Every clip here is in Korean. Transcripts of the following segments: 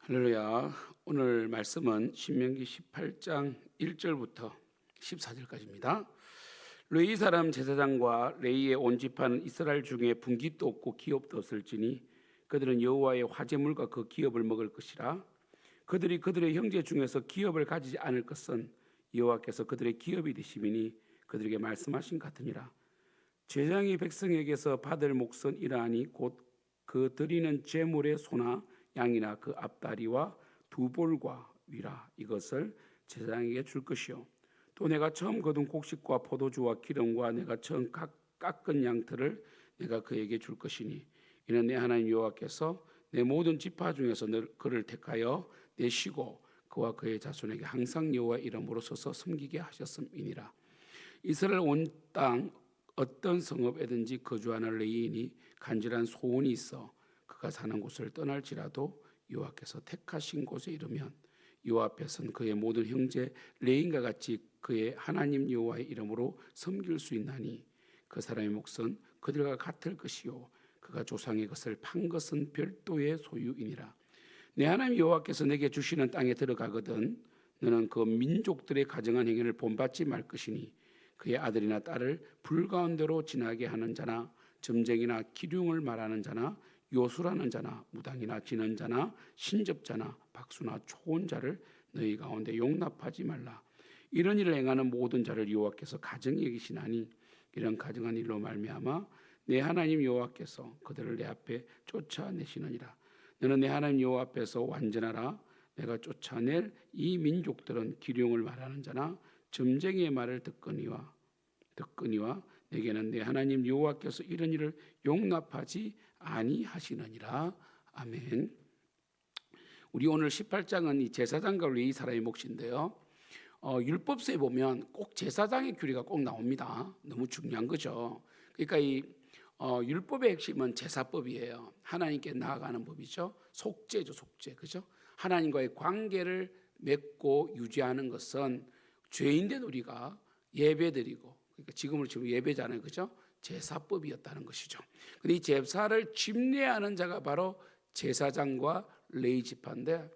할렐루야. 오늘 말씀은 신명기 18장 1절부터 14절까지입니다. 레위 사람 제사장과 레위의 온 지파는 이스라엘 중에 분깃도 없고 기업도 없을지니 그들은 여호와의 화제물과 그 기업을 먹을 것이라. 그들이 그들의 형제 중에서 기업을 가지지 않을 것은 여호와께서 그들의 기업이 되심이니 그들에게 말씀하신 같으니라. 제사장이 백성에게서 받을 몫은 이러하니 곧 그 드리는 제물의 소나 양이나 그 앞다리와 두 볼과 위라, 이것을 제사장에게 줄 것이요, 또 내가 처음 거둔 곡식과 포도주와 기름과 내가 처음 깎은 양털을 내가 그에게 줄 것이니 이는 내 하나님 여호와께서 내 모든 지파 중에서 그를 택하여 내시고 그와 그의 자손에게 항상 여호와의 이름으로 서서 섬기게 하셨음이니라. 이스라엘 온 땅 어떤 성읍에든지 거주하는 레위인이 간절한 소원이 있어 그가 사는 곳을 떠날지라도 여호와께서 택하신 곳에 이르면 여호와 앞에서는 그의 모든 형제 레위인과 같이 그의 하나님 여호와의 이름으로 섬길 수 있나니 그 사람의 몫은 그들과 같을 것이요 그가 조상의 것을 판 것은 별도의 소유이니라. 내 하나님 여호와께서 내게 주시는 땅에 들어가거든 너는 그 민족들의 가정한 행위를 본받지 말 것이니 그의 아들이나 딸을 불 가운데로 지나게 하는 자나 점쟁이나 기륭을 말하는 자나 요술하는 자나 무당이나 지는 자나 신접자나 박수나 초혼자를 너희 가운데 용납하지 말라. 이런 일을 행하는 모든 자를 여호와께서 가증히 여기시나니 이런 가증한 일로 말미암아 내 하나님 여호와께서 그들을 내 앞에 쫓아내시느니라. 너는 내 하나님 여호와 앞에서 완전하라. 내가 쫓아낼 이 민족들은 기륭을 말하는 자나 점쟁이의 말을 듣거니와 내게는 내 하나님 여호와께서 이런 일을 용납하지 아니하시느니라. 아멘. 우리 오늘 18장은 이 제사장과 레위 사람의 몫인데요. 율법서에 보면 꼭 제사장의 규례가 꼭 나옵니다. 너무 중요한 거죠. 그러니까 이 율법의 핵심은 제사법이에요. 하나님께 나아가는 법이죠. 속죄죠, 속죄. 그죠? 하나님과의 관계를 맺고 유지하는 것은 죄인된 우리가 예배드리고, 그러니까 지금으로 치면 예배잖아요, 그죠? 제사법이었다는 것이죠. 근데 이 제사를 집례하는 자가 바로 제사장과 레위 지파인데,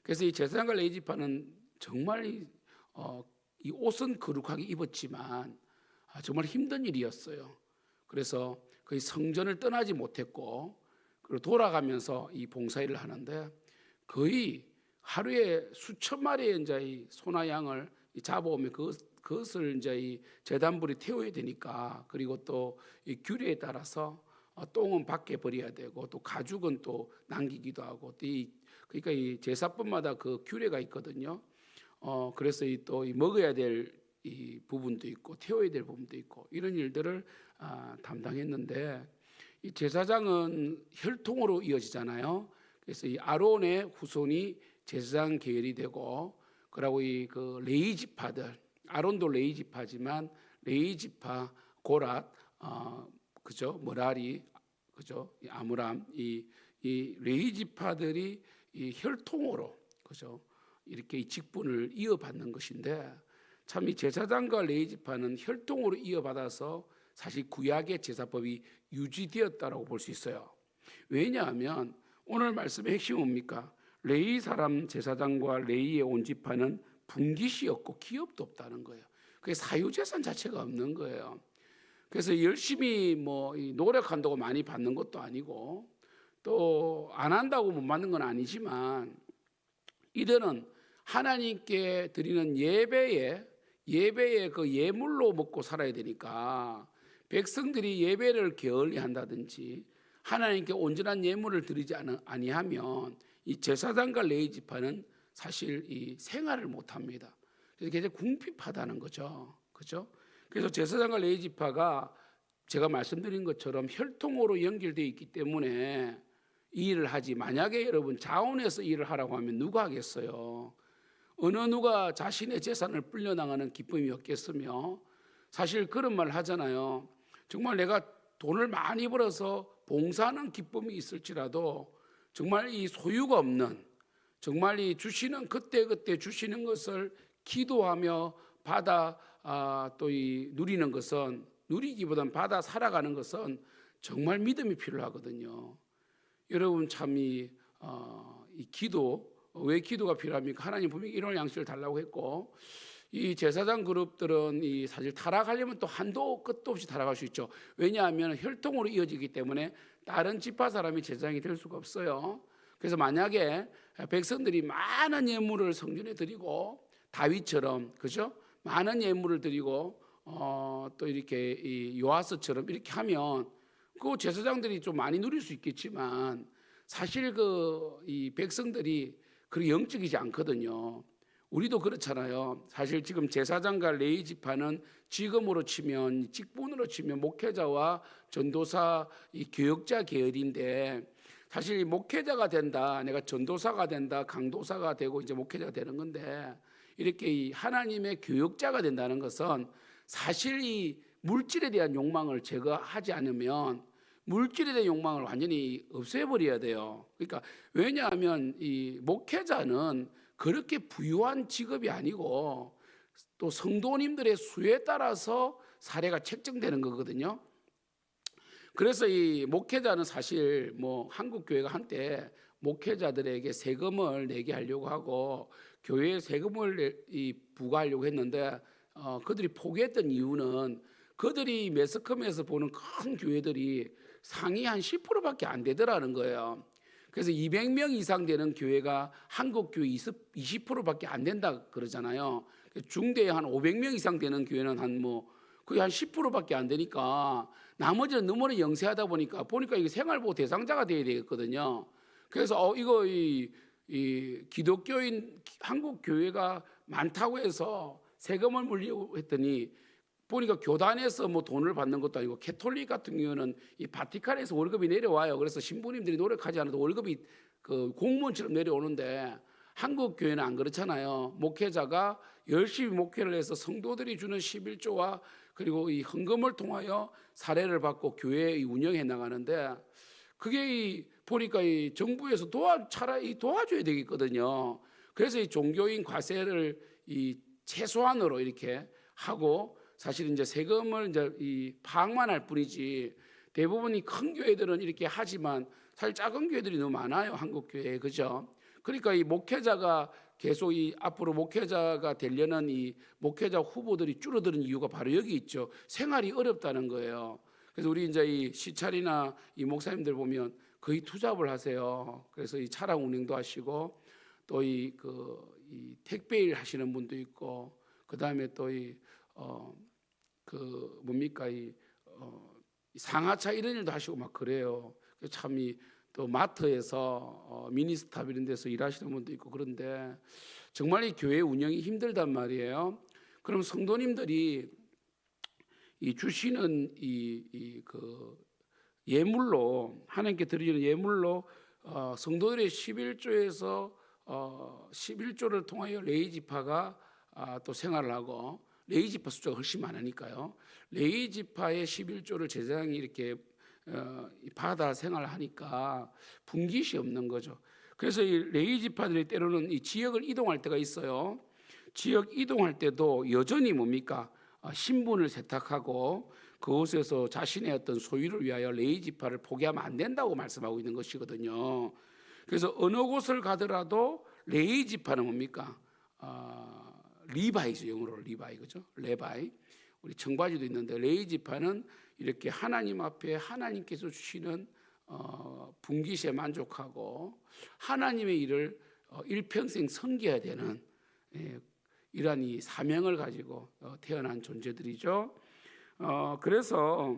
그래서 이 제사장과 레위 지파는 정말 이 옷은 거룩하게 입었지만 정말 힘든 일이었어요. 그래서 거의 성전을 떠나지 못했고, 그리고 돌아가면서 이 봉사일을 하는데 거의 하루에 수천 마리의 이제 이 소나 양을 잡아오면 그것을 이제 이 제단불에 태워야 되니까, 그리고 또 이 규례에 따라서 똥은 밖에 버려야 되고 또 가죽은 또 남기기도 하고, 그러니까 이 제사법마다 그 규례가 있거든요. 그래서 또 먹어야 될 이 부분도 있고 태워야 될 부분도 있고 이런 일들을 담당했는데, 이 제사장은 혈통으로 이어지잖아요. 그래서 이 아론의 후손이 제사장 계열이 되고, 그리고 이 그 레위 지파들, 아론도 레위 지파지만 레위 지파 고랏, 그죠? 머라리, 그죠? 이 아므람, 이 레위 지파들이 이 혈통으로, 그죠? 이렇게 이 직분을 이어받는 것인데, 참 이 제사장과 레위 지파는 혈통으로 이어받아서 사실 구약의 제사법이 유지되었다라고 볼 수 있어요. 왜냐하면 오늘 말씀의 핵심은 뭡니까? 레위 사람 제사장과 레위의 온 지파는 분깃이 없고 기업도 없다는 거예요. 그게 사유재산 자체가 없는 거예요. 그래서 열심히 노력한다고 많이 받는 것도 아니고 또 안 한다고 못 받는 건 아니지만, 이들은 하나님께 드리는 예배의 그 예물로 먹고 살아야 되니까, 백성들이 예배를 게을리 한다든지 하나님께 온전한 예물을 드리지 아니하면 이 제사장과 레위 지파는 사실 이 생활을 못 합니다. 그래서 굉장히 궁핍하다는 거죠. 그죠? 그래서 제사장과 레위 지파가 제가 말씀드린 것처럼 혈통으로 연결되어 있기 때문에 이 일을 하지, 만약에 여러분 자원해서 일을 하라고 하면 누가 하겠어요? 어느 누가 자신의 재산을 불려나가는 기쁨이 없겠으며, 사실 그런 말 하잖아요. 정말 내가 돈을 많이 벌어서 봉사하는 기쁨이 있을지라도 정말 이 소유가 없는, 정말 이 주시는 그때 주시는 것을 기도하며 받아 또 이 누리는 것은, 누리기보다는 받아 살아가는 것은 정말 믿음이 필요하거든요. 여러분 참 이 이 기도, 왜 기도가 필요합니까? 하나님 분명히 일용할 양식을 달라고 했고, 이 제사장 그룹들은 이 사실 타락하려면 또 한도 끝도 없이 타락할 수 있죠. 왜냐하면 혈통으로 이어지기 때문에 다른 지파 사람이 제사장이 될 수가 없어요. 그래서 만약에 백성들이 많은 예물을 성전에 드리고 다윗처럼, 그죠? 많은 예물을 드리고 또 이렇게 이 요아스처럼 이렇게 하면 그 제사장들이 좀 많이 누릴 수 있겠지만 사실 이 백성들이 그렇게 영적이지 않거든요. 우리도 그렇잖아요. 사실 지금 제사장과 레위 지파는 지금으로 치면, 직분으로 치면 목회자와 전도사, 이 교역자 계열인데, 사실 목회자가 된다, 내가 전도사가 된다, 강도사가 되고 이제 목회자가 되는 건데, 이렇게 이 하나님의 교역자가 된다는 것은 사실 이 물질에 대한 욕망을 제거하지 않으면 물질에 대한 욕망을 완전히 없애버려야 돼요. 그러니까 왜냐하면 이 목회자는 그렇게 부유한 직업이 아니고 또 성도님들의 수에 따라서 사례가 책정되는 거거든요. 그래서 이 목회자는 사실 뭐 한국 교회가 한때 목회자들에게 세금을 내게 하려고 하고 교회에 세금을 부과하려고 했는데 그들이 포기했던 이유는 그들이 매스컴에서 보는 큰 교회들이 상위 한 10%밖에 안 되더라는 거예요. 그래서 200명 이상 되는 교회가 한국 교회 20%밖에 안 된다 그러잖아요. 중대에 한 500명 이상 되는 교회는 거의 한 10%밖에 안 되니까 나머지는 너무나 영세하다 보니까 이게 생활보호 대상자가 돼야 되겠거든요. 그래서 이 기독교인 한국 교회가 많다고 해서 세금을 물리고 했더니 보니까 교단에서 뭐 돈을 받는 것도 아니고 캐톨릭 같은 경우는 이 바티칸에서 월급이 내려와요. 그래서 신부님들이 노력하지 않아도 월급이 그 공무원처럼 내려오는데 한국 교회는 안 그렇잖아요. 목회자가 열심히 목회를 해서 성도들이 주는 11조와 그리고 이 헌금을 통하여 사례를 받고 교회 운영해 나가는데 그게 보니까 이 정부에서 차라리 도와줘야 되겠거든요. 그래서 이 종교인 과세를 이 최소한으로 이렇게 하고 사실 이제 세금을 이제 이 파악만 할 뿐이지 대부분이 큰 교회들은 이렇게 하지만 사실 작은 교회들이 너무 많아요. 한국 교회에. 그죠? 그러니까 이 목회자가 계속 이 앞으로 목회자가 되려는 이 목회자 후보들이 줄어드는 이유가 바로 여기 있죠. 생활이 어렵다는 거예요. 그래서 우리 이제 이 시찰이나 이 목사님들 보면 거의 투잡을 하세요. 그래서 이 차량 운행도 하시고 또 이 택배 일 하시는 분도 있고 그다음에 또 상하차 이런 일도 하시고 막 그래요. 참 또 마트에서 미니스탑 이런 데서 일하시는 분도 있고 그런데 정말 이 교회 운영이 힘들단 말이에요. 그럼 성도님들이 이 주시는 예물로 하나님께 드리는 예물로 성도들의 11조에서 11조를 통하여 레위 지파가 또 생활을 하고 레위 지파 숫자가 훨씬 많으니까요. 레위 지파의 11조를 제사장이 이렇게 받아 생활을 하니까 분깃이 없는 거죠. 그래서 이 레위 지파들이 때로는 이 지역을 이동할 때가 있어요. 지역 이동할 때도 여전히 신분을 세탁하고 그곳에서 자신의 어떤 소유를 위하여 레위 지파를 포기하면 안 된다고 말씀하고 있는 것이거든요. 그래서 어느 곳을 가더라도 레위 지파는 리바이죠. 영어로 리바이, 그죠? 레바이. 우리 청바지도 있는데 레위 지파는 이렇게 하나님 앞에 하나님께서 주시는 분깃에 만족하고 하나님의 일을 일평생 섬겨야 되는 이러한 이 사명을 가지고 태어난 존재들이죠. 그래서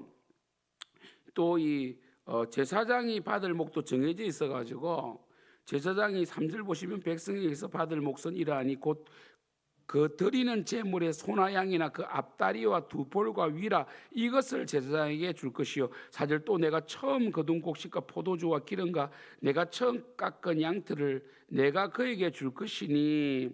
또 이 제사장이 받을 몫도 정해져 있어가지고 제사장이 3절 보시면 백성에게서 받을 몫은 이러하니 곧 그 드리는 제물의 소나 양이나 그 앞다리와 두 볼과 위라 이것을 제사장에게 줄 것이요 4절 또 내가 처음 거둔 곡식과 포도주와 기름과 내가 처음 깎은 양털을 내가 그에게 줄 것이니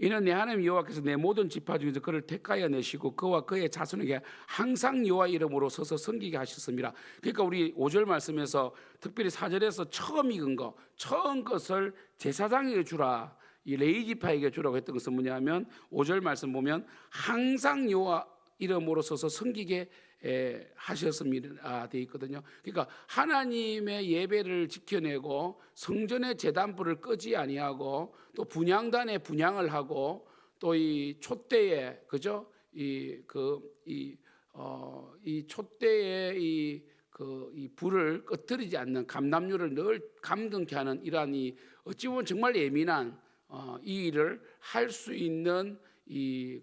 이는 내 하나님 여호와께서 내 모든 지파 중에서 그를 택하여 내시고 그와 그의 자손에게 항상 여호와 이름으로 서서 섬기게 하셨습니다. 그러니까 우리 5절 말씀에서 특별히 4절에서 처음 익은 거 처음 것을 제사장에게 주라 이 레위 지파에게 주라고 했던 것은 뭐냐면 5절 말씀 보면 항상 여호와 이름으로 서서 섬기게 하셨습니다 돼 있거든요. 그러니까 하나님의 예배를 지켜내고 성전의 제단불을 끄지 아니하고 또 분향단에 분향을 하고 또 이 촛대에 그죠? 이 촛대에 이 불을 꺼뜨리지 않는 감람유를 늘 감등케 하는 이러한 이 어찌 보면 정말 예민한 이 일을 할 수 있는 이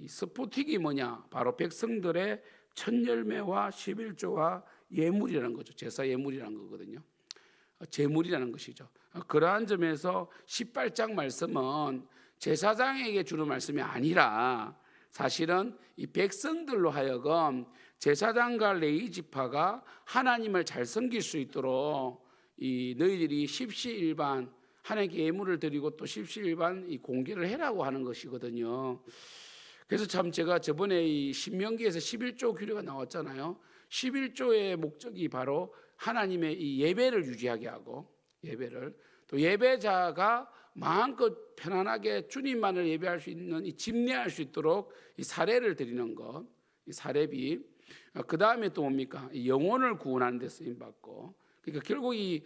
스포틱이 뭐냐? 바로 백성들의 첫 열매와 11조와 예물이라는 거죠. 제사 예물이라는 거거든요. 제물이라는 것이죠. 그러한 점에서 18장 말씀은 제사장에게 주는 말씀이 아니라 사실은 이 백성들로 하여금 제사장과 레위 지파가 하나님을 잘 섬길 수 있도록 이 너희들이 십시일반 하나님께 예물을 드리고 또 십시일반 이 공개를 해라고 하는 것이거든요. 그래서 참 제가 저번에 이 신명기에서 11조 규례가 나왔잖아요. 11조의 목적이 바로 하나님의 이 예배를 유지하게 하고 예배를 또 예배자가 마음껏 편안하게 주님만을 예배할 수 있는 이 집례할 수 있도록 이 사례를 드리는 것, 이 사례비. 그 다음에 또 뭡니까? 영혼을 구원하는 데 쓰임 받고. 그러니까 결국 이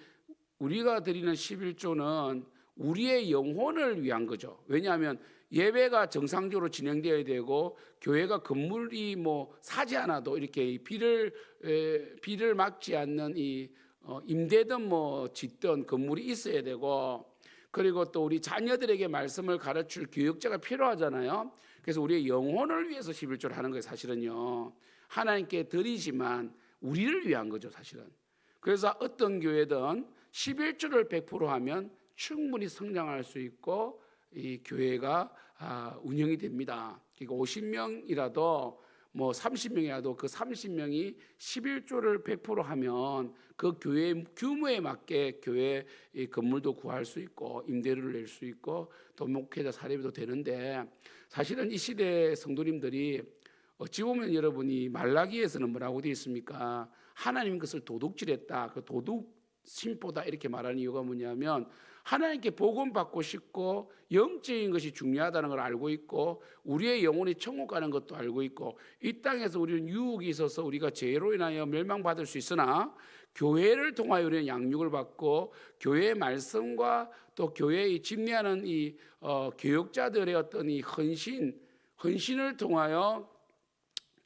우리가 드리는 11조는 우리의 영혼을 위한 거죠. 왜냐하면 예배가 정상적으로 진행되어야 되고 교회가 건물이 뭐 사지 않아도 이렇게 비를 막지 않는 이 임대든 뭐 짓든 건물이 있어야 되고 그리고 또 우리 자녀들에게 말씀을 가르칠 교육자가 필요하잖아요. 그래서 우리의 영혼을 위해서 11조를 하는 거예요. 사실은요. 하나님께 드리지만 우리를 위한 거죠. 사실은. 그래서 어떤 교회든 11조를 100% 하면 충분히 성장할 수 있고 이 교회가 운영이 됩니다. 그러니까 50명이라도 뭐 30명이라도 그 30명이 11조를 100% 하면 그 교회 규모에 맞게 교회 건물도 구할 수 있고 임대료를 낼 수 있고 또 목회자 사례비도 되는데 사실은 이 시대 성도님들이 어찌 보면 여러분이 말라기에서는 뭐라고 되어 있습니까? 하나님 것을 도둑질했다. 그 도둑 심보다 이렇게 말하는 이유가 뭐냐면 하나님께 복음 받고 싶고 영적인 것이 중요하다는 걸 알고 있고 우리의 영혼이 천국 가는 것도 알고 있고 이 땅에서 우리는 유혹이 있어서 우리가 죄로 인하여 멸망받을 수 있으나 교회를 통하여 우리는 양육을 받고 교회의 말씀과 또 교회의 집례하는 이 교육자들의 어떤 이 헌신을 통하여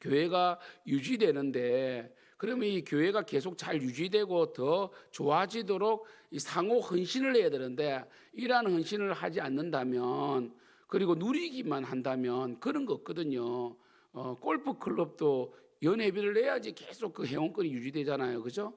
교회가 유지되는데 그러면 이 교회가 계속 잘 유지되고 더 좋아지도록 이 상호 헌신을 해야 되는데 이러한 헌신을 하지 않는다면 그리고 누리기만 한다면 그런 거 없거든요. 골프 클럽도 연회비를 내야지 계속 그 회원권이 유지되잖아요. 그죠?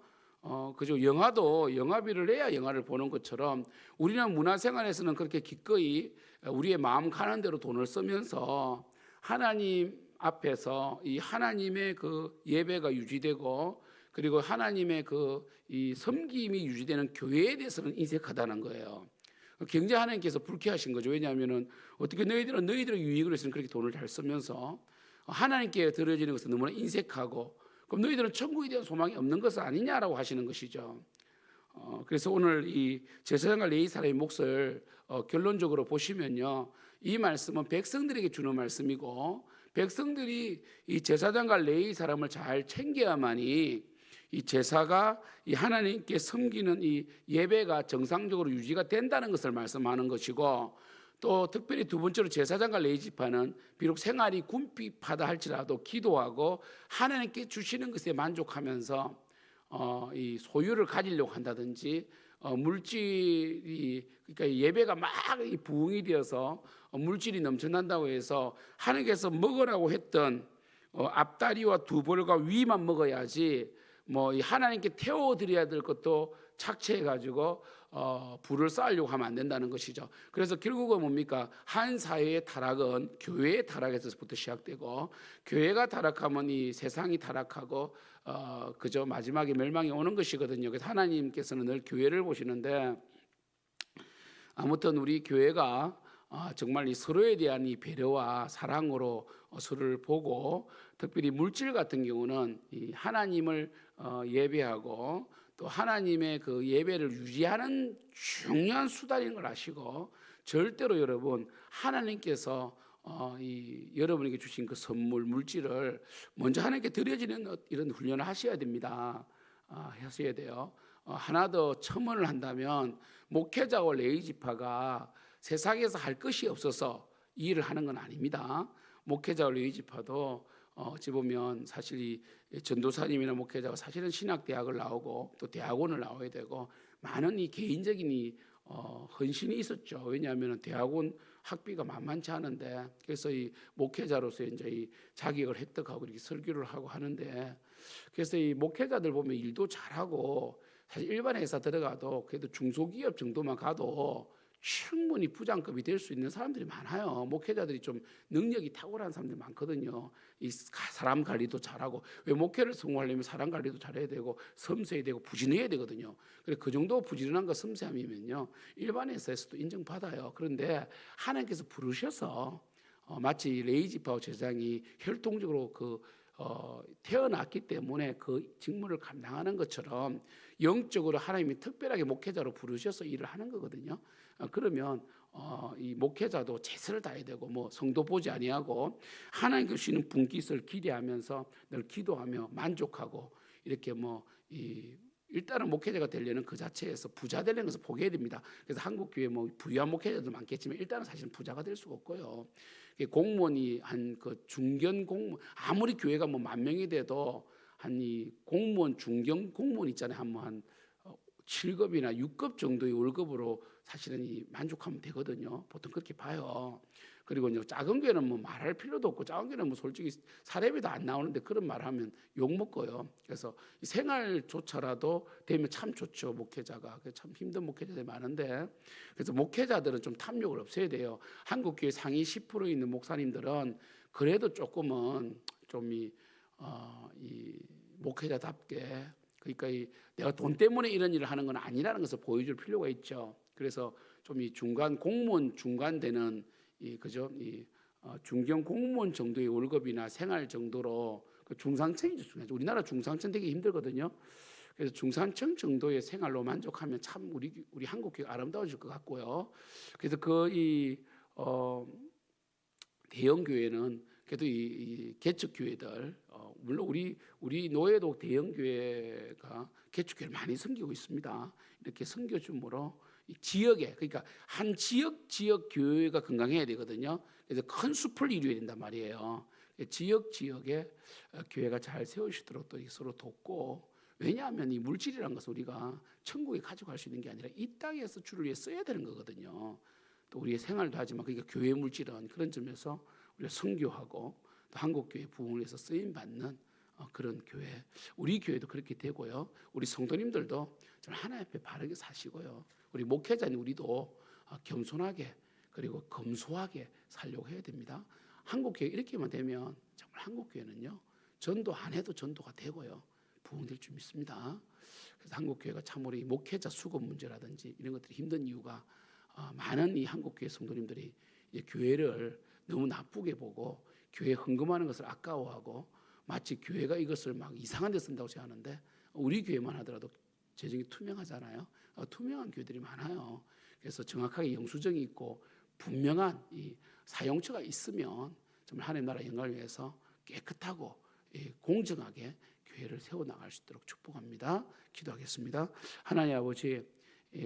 그죠? 영화도 영화비를 내야 영화를 보는 것처럼 우리는 문화생활에서는 그렇게 기꺼이 우리의 마음 가는 대로 돈을 쓰면서 하나님 앞에서 이 하나님의 그 예배가 유지되고 그리고 하나님의 이 섬김이 유지되는 교회에 대해서는 인색하다는 거예요. 굉장히 하나님께서 불쾌하신 거죠. 왜냐하면은 어떻게 너희들은 너희들의 유익을 위해서는 그렇게 돈을 잘 쓰면서 하나님께 드려지는 것은 너무나 인색하고 그럼 너희들은 천국에 대한 소망이 없는 것은 아니냐라고 하시는 것이죠. 그래서 오늘 이 제사장과 레위 사람의 몫을 결론적으로 보시면요, 이 말씀은 백성들에게 주는 말씀이고 백성들이 이 제사장과 레위 사람을 잘 챙겨야만이 이 제사가 이 하나님께 섬기는 이 예배가 정상적으로 유지가 된다는 것을 말씀하는 것이고 또 특별히 두 번째로 제사장과 레위 지파는 비록 생활이 궁핍하다 할지라도 기도하고 하나님께 주시는 것에 만족하면서 이 소유를 가지려고 한다든지 물질이 그러니까 예배가 막 부흥이 되어서 물질이 넘쳐난다고 해서 하나님께서 먹으라고 했던 앞다리와 두벌과 위만 먹어야지 뭐 하나님께 태워드려야 될 것도 착취해 가지고 부를 쌓으려고 하면 안 된다는 것이죠. 그래서 결국은 뭡니까? 한 사회의 타락은 교회의 타락에서부터 시작되고 교회가 타락하면 이 세상이 타락하고 그저 마지막에 멸망이 오는 것이거든요. 그래서 하나님께서는 늘 교회를 보시는데 아무튼 우리 교회가 정말 이 서로에 대한 이 배려와 사랑으로 서로를 보고 특별히 물질 같은 경우는 이 하나님을 예배하고 또 하나님의 그 예배를 유지하는 중요한 수단인 걸 아시고 절대로 여러분 하나님께서 이 여러분에게 주신 그 선물 물질을 먼저 하나님께 드려지는 이런 훈련을 하셔야 됩니다. 하셔야 돼요. 하나 더 첨언을 한다면 목회자와 레위 지파가 세상에서 할 것이 없어서 이 일을 하는 건 아닙니다. 목회자와 레위 지파도 어찌 보면 사실 이 전도사님이나 목회자가 사실은 신학대학을 나오고 또 대학원을 나와야 되고 많은 이 개인적인 이 헌신이 있었죠. 왜냐하면 대학원 학비가 만만치 않은데, 그래서 이 목회자로서 이제 이 자격을 획득하고 이렇게 설교를 하고 하는데, 그래서 이 목회자들 보면 일도 잘하고 사실 일반 회사 들어가도 그래도 중소기업 정도만 가도 충분히 부장급이 될 수 있는 사람들이 많아요. 목회자들이 좀 능력이 탁월한 사람들이 많거든요. 이 사람 관리도 잘하고, 왜 목회를 성공하려면 사람 관리도 잘해야 되고 섬세해야 되고 부지런해야 되거든요. 그래서 그 정도 부지런한 거 섬세함이면요 일반 회사에서도 인정받아요. 그런데 하나님께서 부르셔서 마치 레위 지파 제사장이 혈통적으로 태어났기 때문에 그 직무를 감당하는 것처럼 영적으로 하나님이 특별하게 목회자로 부르셔서 일을 하는 거거든요. 그러면 이 목회자도 최선을 다해야 되고 뭐 성도 보지 아니하고 하나님 주시는 분깃을 기대하면서 늘 기도하며 만족하고 이렇게 일단은 목회자가 되려는 그 자체에서 부자 되려는 것을 포기해야 됩니다. 그래서 한국 교회 부유한 목회자도 많겠지만 일단은 사실은 부자가 될 수가 없고요. 공무원이 한 그 중견 공무원, 아무리 교회가 10,000명이 돼도 한 이 공무원 중견 공무원 있잖아요. 한 7급이나 6급 정도의 월급으로 사실은 만족하면 되거든요. 보통 그렇게 봐요. 그리고 작은 교회는 말할 필요도 없고, 작은 교회는 솔직히 사례비도 안 나오는데 그런 말하면 욕 먹고요. 그래서 생활조차라도 되면 참 좋죠. 목회자가 참 힘든 목회자들이 많은데, 그래서 목회자들은 좀 탐욕을 없애야 돼요. 한국 교회 상위 10% 있는 목사님들은 그래도 조금은 좀 이 목회자답게, 그러니까 내가 돈 때문에 이런 일을 하는 건 아니라는 것을 보여줄 필요가 있죠. 그래서 좀 이 중간 공무원 중간 되는 중견 공무원 정도의 월급이나 생활 정도로 중상층이죠. 중요하죠. 우리나라 중상층 되게 힘들거든요. 그래서 중산층 정도의 생활로 만족하면 참 우리 한국 교회가 아름다워질 것 같고요. 그래서 대형 교회는 그래도 이 개척 교회들, 물론 우리 노예도 대형 교회가 개척 교회를 많이 섬기고 있습니다. 이렇게 섬겨 줌으로 이 지역에, 그러니까 한 지역 교회가 건강해야 되거든요. 그래서 큰 숲을 이루어야 된단 말이에요. 지역에 교회가 잘 세우시도록 또 서로 돕고, 왜냐하면 이 물질이라는 것은 우리가 천국에 가져갈 수 있는 게 아니라 이 땅에서 주를 위해 써야 되는 거거든요. 또 우리의 생활도 하지만, 그러니까 교회 물질은 그런 점에서 우리가 선교하고 또 한국교회 부흥을 위해서 쓰임 받는 그런 교회, 우리 교회도 그렇게 되고요. 우리 성도님들도 좀 하나님 앞에 바르게 사시고요. 우리 목회자님 우리도 겸손하게 그리고 검소하게 살려고 해야 됩니다. 한국교회 이렇게만 되면 정말 한국교회는요 전도 안 해도 전도가 되고요 부흥될 줄 믿습니다. 그래서 한국교회가 참으로 이 목회자 수급 문제라든지 이런 것들이 힘든 이유가, 많은 이 한국교회 성도님들이 이제 교회를 너무 나쁘게 보고 교회 헌금하는 것을 아까워하고 마치 교회가 이것을 막 이상한 데 쓴다고 생각하는데, 우리 교회만 하더라도 재정이 투명하잖아요. 투명한 교회들이 많아요. 그래서 정확하게 영수증이 있고 분명한 이 사용처가 있으면 정말 하나님 나라 영광을 위해서 깨끗하고 공정하게 교회를 세워나갈 수 있도록 축복합니다. 기도하겠습니다. 하나님 아버지,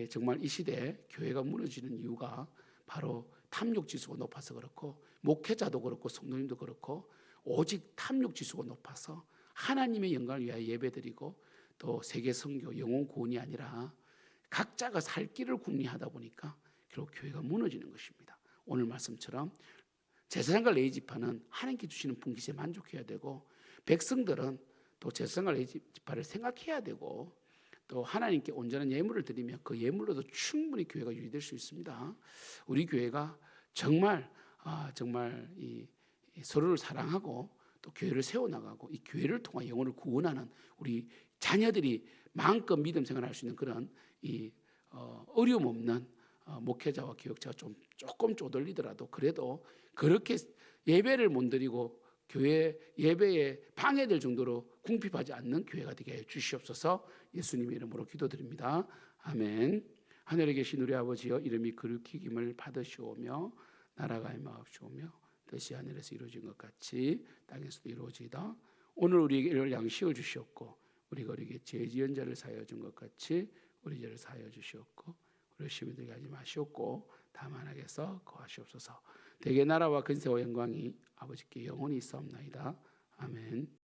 정말 이 시대에 교회가 무너지는 이유가 바로 탐욕지수가 높아서 그렇고, 목회자도 그렇고 성도님도 그렇고 오직 탐욕지수가 높아서 하나님의 영광을 위하여 예배드리고 또 세계 선교 영혼 구원이 아니라 각자가 살 길을 궁리하다 보니까 결국 교회가 무너지는 것입니다. 오늘 말씀처럼 제사장과 레위 지파는 하나님께 주시는 분깃에 만족해야 되고, 백성들은 또 제사장과 레위 지파를 생각해야 되고, 또 하나님께 온전한 예물을 드리며 그 예물로도 충분히 교회가 유지될 수 있습니다. 우리 교회가 정말 이 서로를 사랑하고 또 교회를 세워나가고 이 교회를 통한 영혼을 구원하는 우리 자녀들이 마음껏 믿음 생활할 수 있는 그런 이 어려움 없는 목회자와 교역자가 조금 쪼들리더라도 그래도 그렇게 예배를 못 드리고 교회 예배에 방해될 정도로 궁핍하지 않는 교회가 되게 해 주시옵소서. 예수님의 이름으로 기도드립니다. 아멘. 하늘에 계신 우리 아버지여, 이름이 거룩히 여김을 받으시오며 나라가 임하옵시오며 뜻이 하늘에서 이루어진 것 같이 땅에서도 이루어지이다. 오늘 우리에게 양식을 주시옵고 우리가 우리에게 죄 지은 자를 사하여 준 것 같이 우리 죄를 사하여 주시옵고 우리 시험에 들게 하지 마시옵고 다만 하게서 거하시옵소서. 대개 나라와 근세와 영광이 아버지께 영원히 있사옵나이다. 아멘.